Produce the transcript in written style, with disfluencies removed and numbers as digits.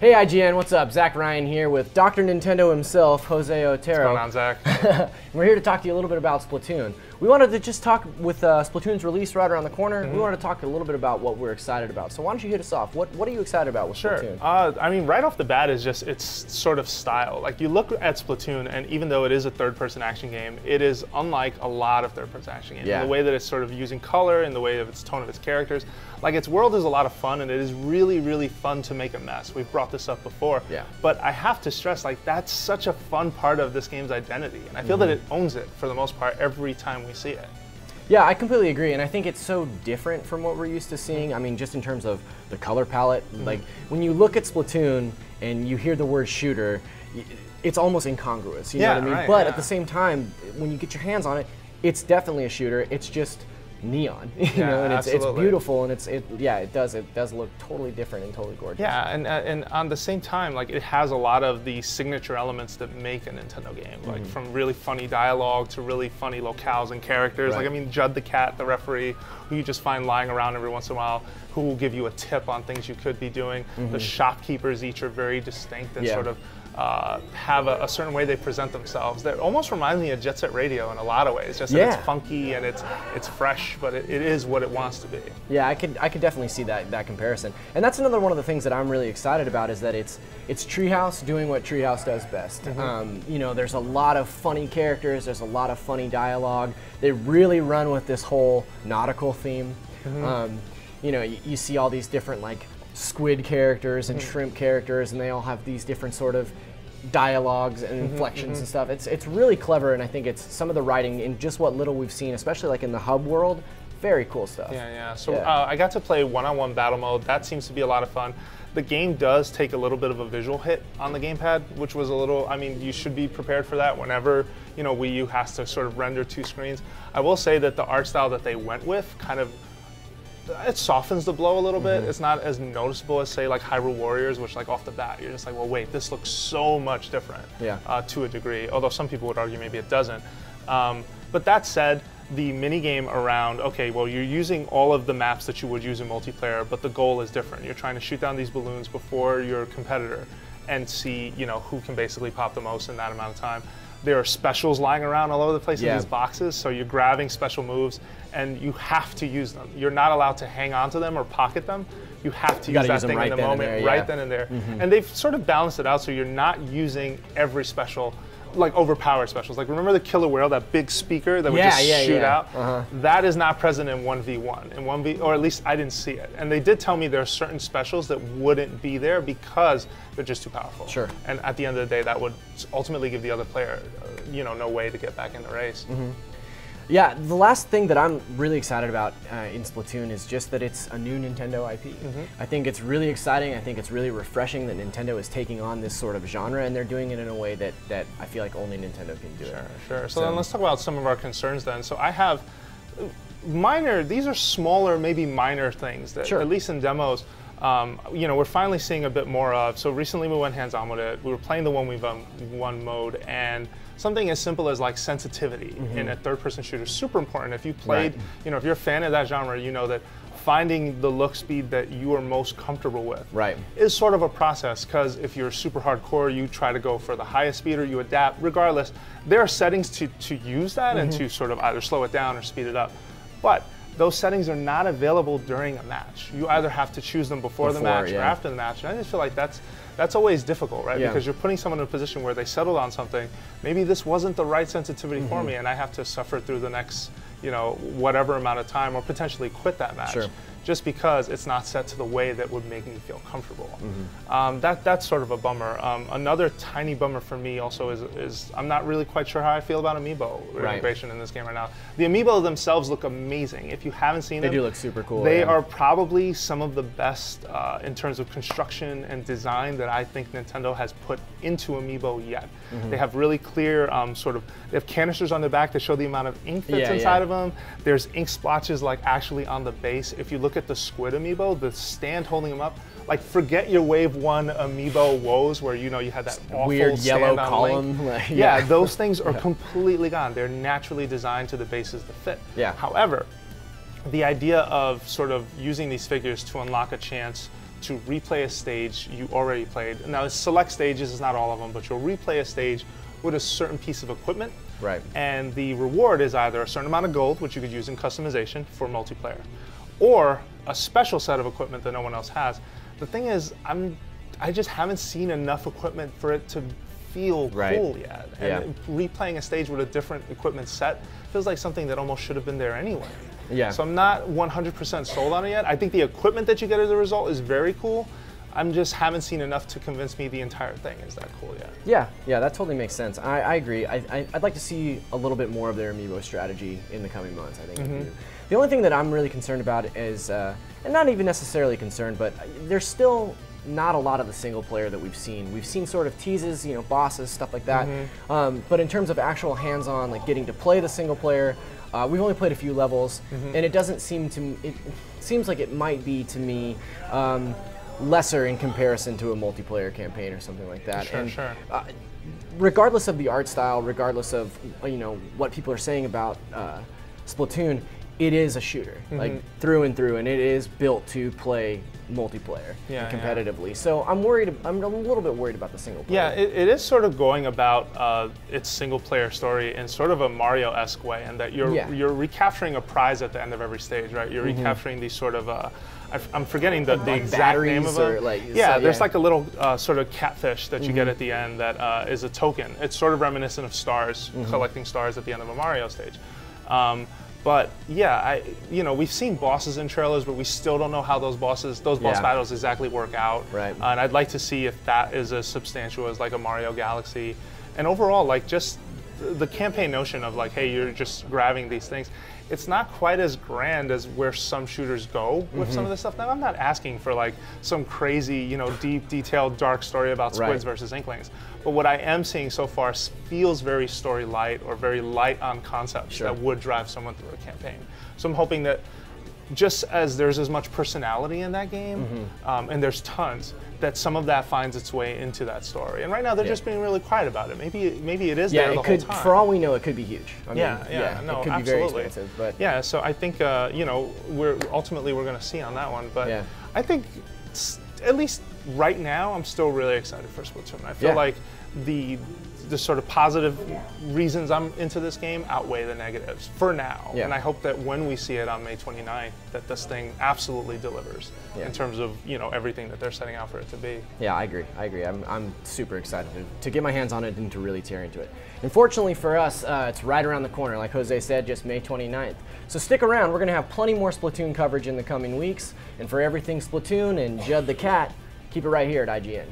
Hey IGN, what's up? Zach Ryan here with Dr. Nintendo himself, Jose Otero. What's going on, Zach? We're here to talk to you a little bit about Splatoon. We wanted to just talk with Splatoon's release right around the corner. We wanted to talk a little bit about what we're excited about. So why don't you hit us off? What are you excited about with Splatoon? I mean, right off the bat is just its sort of style. Like, you look at Splatoon, and even though it is a third-person action game, it is unlike a lot of third-person action games. Yeah. In the way that it's sort of using color, in the way of its tone of its characters. Like, its world is a lot of fun, and it is really, really fun to make a mess. We've brought this up before. Yeah. But I have to stress, like, that's such a fun part of this game's identity. And I feel that it owns it, for the most part, every time we see it. Yeah, I completely agree, and I think it's so different from what we're used to seeing. I mean, just in terms of the color palette, like when you look at Splatoon and you hear the word shooter, it's almost incongruous, you know what I mean? Right, but at the same time, when you get your hands on it, it's definitely a shooter. It's just neon, you know, and it's beautiful, and it does look totally different and totally gorgeous. Yeah, and on the same time, like, it has a lot of the signature elements that make a Nintendo game, like from really funny dialogue to really funny locales and characters. Right. Like, I mean, Judd the cat, the referee, who you just find lying around every once in a while, who will give you a tip on things you could be doing. The shopkeepers each are very distinct and sort of have a certain way they present themselves that almost reminds me of Jet Set Radio in a lot of ways. Just that it's funky and it's fresh, but it is what it wants to be. Yeah, I could definitely see that comparison. And that's another one of the things that I'm really excited about, is that it's Treehouse doing what Treehouse does best. You know, there's a lot of funny characters, there's a lot of funny dialogue. They really run with this whole nautical theme. You know, you see all these different, like, squid characters and shrimp characters, and they all have these different sort of dialogues and inflections and stuff. It's really clever, and I think it's some of the writing in just what little we've seen, especially like in the hub world, very cool stuff. Yeah. So I got to play one-on-one battle mode. That seems to be a lot of fun. The game does take a little bit of a visual hit on the gamepad, which was a little, I mean, you should be prepared for that whenever, you know, Wii U has to sort of render two screens. I will say that the art style that they went with kind of, it softens the blow a little bit. It's not as noticeable as, say, like Hyrule Warriors, which, like, off the bat, you're just like, well, wait, this looks so much different to a degree, although some people would argue maybe it doesn't. But that said, the minigame around, okay, well, you're using all of the maps that you would use in multiplayer, but the goal is different. You're trying to shoot down these balloons before your competitor and see, you know, who can basically pop the most in that amount of time. There are specials lying around all over the place in these boxes, so you're grabbing special moves, and you have to use them. You're not allowed to hang on to them or pocket them. You have to use that thing in the moment, right then and there. And they've sort of balanced it out so you're not using every special, like overpowered specials. Like, remember the killer whale, that big speaker that would just shoot out? That is not present in 1v1. In 1v, or at least I didn't see it. And they did tell me there are certain specials that wouldn't be there because they're just too powerful. Sure. And at the end of the day, that would ultimately give the other player, you know, no way to get back in the race. Yeah, the last thing that I'm really excited about in Splatoon is just that it's a new Nintendo IP. I think it's really exciting. I think it's really refreshing that Nintendo is taking on this sort of genre, and they're doing it in a way that I feel like only Nintendo can do it. Sure. So then let's talk about some of our concerns then. So I have these are smaller, maybe minor things that, at least in demos, you know, we're finally seeing a bit more of. So recently we went hands-on with it. We were playing the 1v1 mode, and something as simple as, like, sensitivity in a third-person shooter is super important. If you played, you know, if you're a fan of that genre, you know that finding the look speed that you are most comfortable with is sort of a process, because if you're super hardcore, you try to go for the highest speed or you adapt. Regardless, there are settings to use that and to sort of either slow it down or speed it up. But those settings are not available during a match. You either have to choose them before the match or after the match. And I just feel like that's always difficult, right? Because you're putting someone in a position where they settled on something. Maybe this wasn't the right sensitivity for me, and I have to suffer through the next, you know, whatever amount of time, or potentially quit that match. Just because it's not set to the way that would make me feel comfortable. That's sort of a bummer. Another tiny bummer for me also is I'm not really quite sure how I feel about Amiibo integration in this game right now. The Amiibo themselves look amazing. If you haven't seen them, they do look super cool. They are probably some of the best in terms of construction and design that I think Nintendo has put into Amiibo yet. They have really clear they have canisters on the back that show the amount of ink that's inside of them. There's ink splotches, like, actually on the base. If you look at the Squid Amiibo, the stand holding them up, like, forget your Wave 1 Amiibo woes where, you know, you had that awful weird yellow column. Those things are completely gone. They're naturally designed to the bases that fit. However, the idea of sort of using these figures to unlock a chance to replay a stage you already played. Now, it's select stages, it's not all of them, but you'll replay a stage with a certain piece of equipment. Right. And the reward is either a certain amount of gold, which you could use in customization for multiplayer, or a special set of equipment that no one else has. The thing is, I just haven't seen enough equipment for it to feel cool yet. And replaying a stage with a different equipment set feels like something that almost should have been there anyway. Yeah. So I'm not 100% sold on it yet. I think the equipment that you get as a result is very cool. I'm just haven't seen enough to convince me the entire thing is that cool yet. Yeah, that totally makes sense. I agree. I'd like to see a little bit more of their Amiibo strategy in the coming months, I think. The only thing that I'm really concerned about is, and not even necessarily concerned, but there's still not a lot of the single player that we've seen. We've seen sort of teases, you know, bosses, stuff like that. But in terms of actual hands-on, like getting to play the single player, we've only played a few levels, and it doesn't seem to. It seems like it might be to me lesser in comparison to a multiplayer campaign or something like that. Sure. Regardless of the art style, regardless of what people are saying about Splatoon, it is a shooter, like through and through, and it is built to play multiplayer competitively. So I'm a little bit worried about the single player. Yeah, it is sort of going about its single player story in sort of a Mario-esque way, and that you're recapturing a prize at the end of every stage, right? You're recapturing these sort of I'm forgetting the exact name of it. There's like a little sort of catfish that you get at the end that is a token. It's sort of reminiscent of stars, collecting stars at the end of a Mario stage. But yeah, we've seen bosses in trailers, but we still don't know how those boss battles exactly work out. Right. And I'd like to see if that is as substantial as like a Mario Galaxy. And overall, like just the campaign notion of like, hey, you're just grabbing these things. It's not quite as grand as where some shooters go with some of this stuff. Now, I'm not asking for like some crazy, deep, detailed, dark story about squids versus inklings. But what I am seeing so far feels very story light or very light on concepts that would drive someone through a campaign. So I'm hoping that just as there's as much personality in that game, and there's tons, that some of that finds its way into that story. And right now they're just being really quiet about it. Maybe it is there the whole time. For all we know, it could be huge. I mean, no, it could absolutely. be very expensive. But yeah, so I think we're going to see on that one. But I think at least right now, I'm still really excited for Splatoon. I feel like the sort of positive reasons I'm into this game outweigh the negatives for now. And I hope that when we see it on May 29th, that this thing absolutely delivers in terms of everything that they're setting out for it to be. Yeah, I agree. I'm super excited to get my hands on it and to really tear into it. Unfortunately for us, it's right around the corner. Like Jose said, just May 29th. So stick around. We're going to have plenty more Splatoon coverage in the coming weeks. And for everything Splatoon and Judd the Cat, keep it right here at IGN.